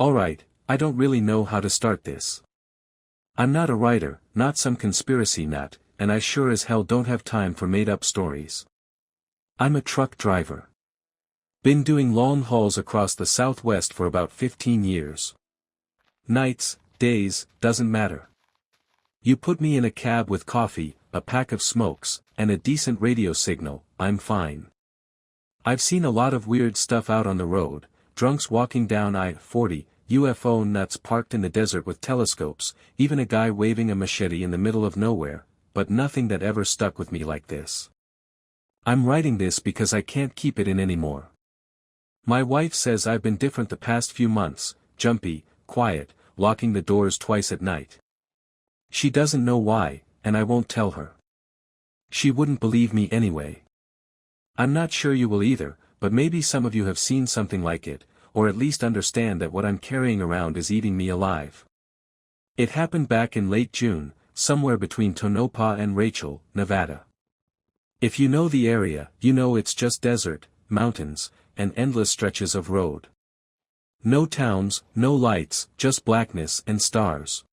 Alright, I don't really know how to start this. I'm not a writer, not some conspiracy nut, and I sure as hell don't have time for made-up stories. I'm a truck driver. Been doing long hauls across the Southwest for about 15 years. Nights, days, doesn't matter. You put me in a cab with coffee, a pack of smokes, and a decent radio signal, I'm fine. I've seen a lot of weird stuff out on the road, drunks walking down I-40, UFO nuts parked in the desert with telescopes, even a guy waving a machete in the middle of nowhere, but nothing that ever stuck with me like this. I'm writing this because I can't keep it in anymore. My wife says I've been different the past few months, jumpy, quiet, locking the doors twice at night. She doesn't know why, and I won't tell her. She wouldn't believe me anyway. I'm not sure you will either, but maybe some of you have seen something like it, or at least understand that what I'm carrying around is eating me alive. It happened back in late June, somewhere between Tonopah and Rachel, Nevada. If you know the area, you know it's just desert, mountains, and endless stretches of road. No towns, no lights, just blackness and stars.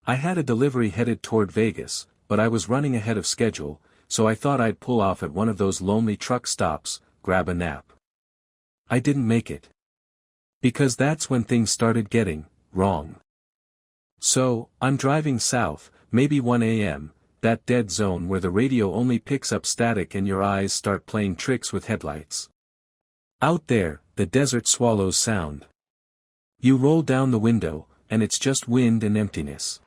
I had a delivery headed toward Vegas, but I was running ahead of schedule, so I thought I'd pull off at one of those lonely truck stops, grab a nap. I didn't make it. Because that's when things started getting wrong. So, I'm driving south, maybe 1 a.m., that dead zone where the radio only picks up static and your eyes start playing tricks with headlights. Out there, the desert swallows sound. You roll down the window, and it's just wind and emptiness.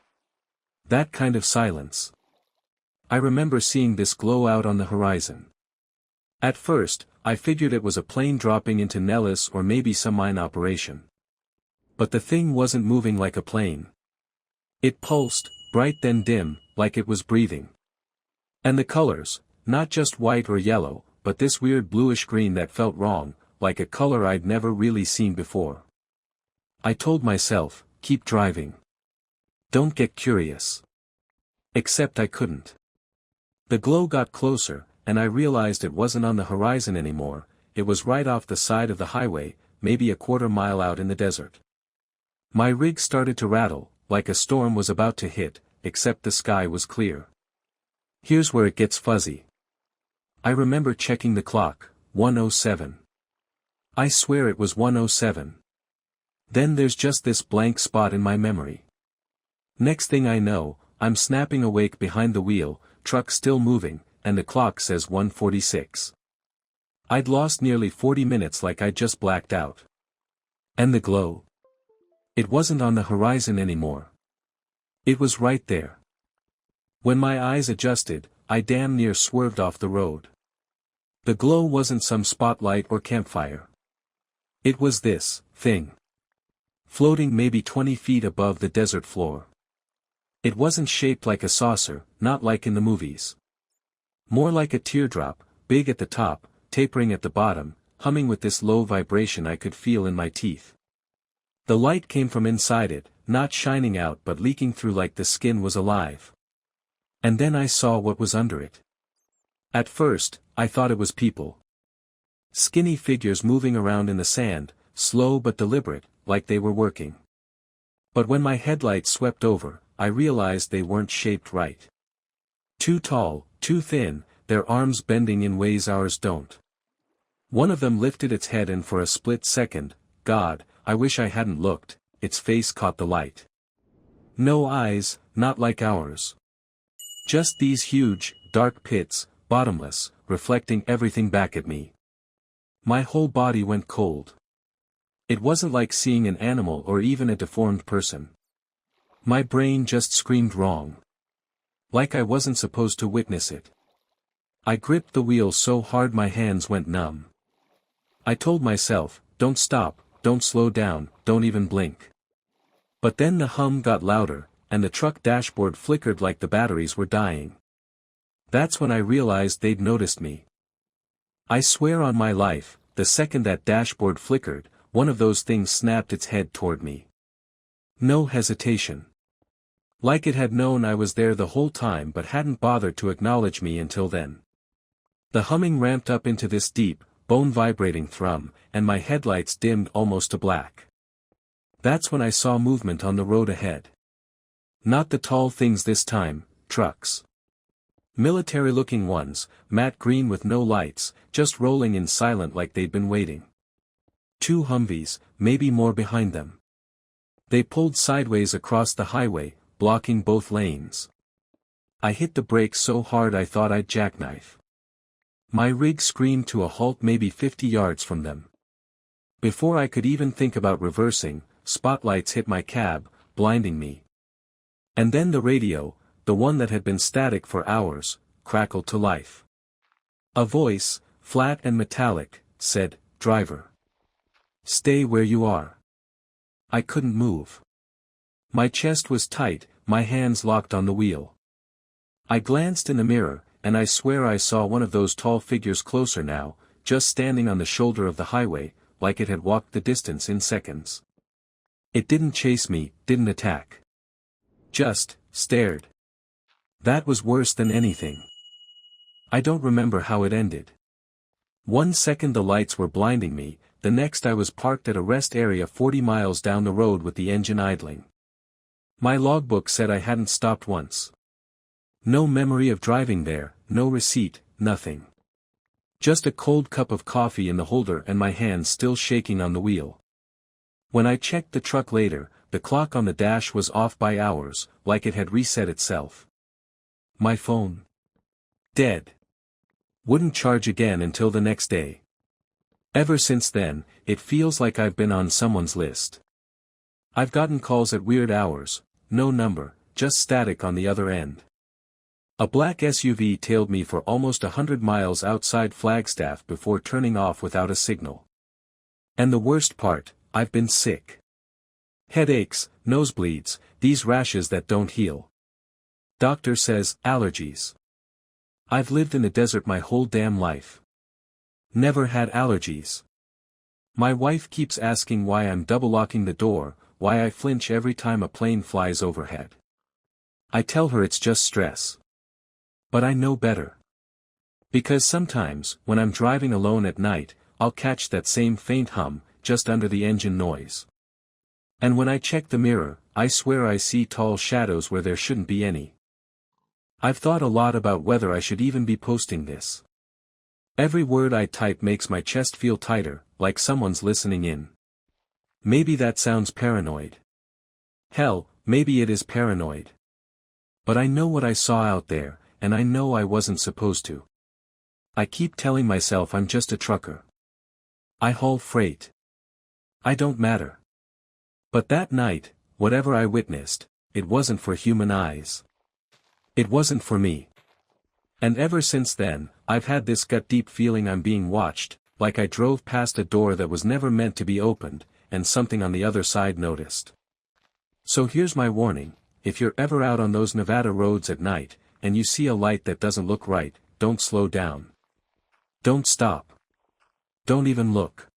That kind of silence. I remember seeing this glow out on the horizon. At first, I figured it was a plane dropping into Nellis or maybe some mine operation. But the thing wasn't moving like a plane. It pulsed, bright then dim, like it was breathing. And the colors, not just white or yellow, but this weird bluish green that felt wrong, like a color I'd never really seen before. I told myself, keep driving. Don't get curious. Except I couldn't. The glow got closer, and I realized it wasn't on the horizon anymore, it was right off the side of the highway, maybe a quarter mile out in the desert. My rig started to rattle, like a storm was about to hit, except the sky was clear. Here's where it gets fuzzy. I remember checking the clock, 1:07. I swear it was 1:07. Then there's just this blank spot in my memory. Next thing I know, I'm snapping awake behind the wheel, truck still moving, and the clock says 1:46. I'd lost nearly 40 minutes like I'd just blacked out. And the glow? It wasn't on the horizon anymore. It was right there. When my eyes adjusted, I damn near swerved off the road. The glow wasn't some spotlight or campfire. It was this thing. Floating maybe 20 feet above the desert floor. It wasn't shaped like a saucer, not like in the movies. More like a teardrop, big at the top, tapering at the bottom, humming with this low vibration I could feel in my teeth. The light came from inside it, not shining out but leaking through like the skin was alive. And then I saw what was under it. At first, I thought it was people. Skinny figures moving around in the sand, slow but deliberate, like they were working. But when my headlights swept over, I realized they weren't shaped right. Too tall, too thin, their arms bending in ways ours don't. One of them lifted its head and for a split second, God, I wish I hadn't looked, its face caught the light. No eyes, not like ours. Just these huge, dark pits, bottomless, reflecting everything back at me. My whole body went cold. It wasn't like seeing an animal or even a deformed person. My brain just screamed wrong. Like I wasn't supposed to witness it. I gripped the wheel so hard my hands went numb. I told myself, don't stop, don't slow down, don't even blink. But then the hum got louder, and the truck dashboard flickered like the batteries were dying. That's when I realized they'd noticed me. I swear on my life, the second that dashboard flickered, one of those things snapped its head toward me. No hesitation. Like it had known I was there the whole time but hadn't bothered to acknowledge me until then. The humming ramped up into this deep, bone-vibrating thrum, and my headlights dimmed almost to black. That's when I saw movement on the road ahead. Not the tall things this time, trucks. Military-looking ones, matte green with no lights, just rolling in silent like they'd been waiting. 2 Humvees, maybe more behind them. They pulled sideways across the highway, blocking both lanes. I hit the brakes so hard I thought I'd jackknife. My rig screamed to a halt maybe 50 yards from them. Before I could even think about reversing, spotlights hit my cab, blinding me. And then the radio, the one that had been static for hours, crackled to life. A voice, flat and metallic, said, "Driver. Stay where you are." I couldn't move. My chest was tight, my hands locked on the wheel. I glanced in the mirror, and I swear I saw one of those tall figures closer now, just standing on the shoulder of the highway, like it had walked the distance in seconds. It didn't chase me, didn't attack. Just stared. That was worse than anything. I don't remember how it ended. 1 second the lights were blinding me, the next I was parked at a rest area 40 miles down the road with the engine idling. My logbook said I hadn't stopped once. No memory of driving there, no receipt, nothing. Just a cold cup of coffee in the holder and my hands still shaking on the wheel. When I checked the truck later, the clock on the dash was off by hours, like it had reset itself. My phone. Dead. Wouldn't charge again until the next day. Ever since then, it feels like I've been on someone's list. I've gotten calls at weird hours, no number, just static on the other end. A black SUV tailed me for almost 100 miles outside Flagstaff before turning off without a signal. And the worst part, I've been sick. Headaches, nosebleeds, these rashes that don't heal. Doctor says, allergies. I've lived in the desert my whole damn life. Never had allergies. My wife keeps asking why I'm double locking the door, why I flinch every time a plane flies overhead. I tell her it's just stress. But I know better. Because sometimes, when I'm driving alone at night, I'll catch that same faint hum, just under the engine noise. And when I check the mirror, I swear I see tall shadows where there shouldn't be any. I've thought a lot about whether I should even be posting this. Every word I type makes my chest feel tighter, like someone's listening in. Maybe that sounds paranoid. Hell, maybe it is paranoid. But I know what I saw out there, and I know I wasn't supposed to. I keep telling myself I'm just a trucker. I haul freight. I don't matter. But that night, whatever I witnessed, it wasn't for human eyes. It wasn't for me. And ever since then, I've had this gut-deep feeling I'm being watched, like I drove past a door that was never meant to be opened, and something on the other side noticed. So here's my warning, if you're ever out on those Nevada roads at night, and you see a light that doesn't look right, don't slow down. Don't stop. Don't even look.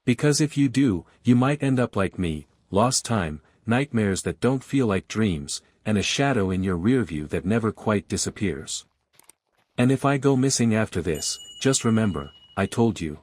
Because if you do, you might end up like me, lost time, nightmares that don't feel like dreams, and a shadow in your rearview that never quite disappears. And if I go missing after this, just remember, I told you.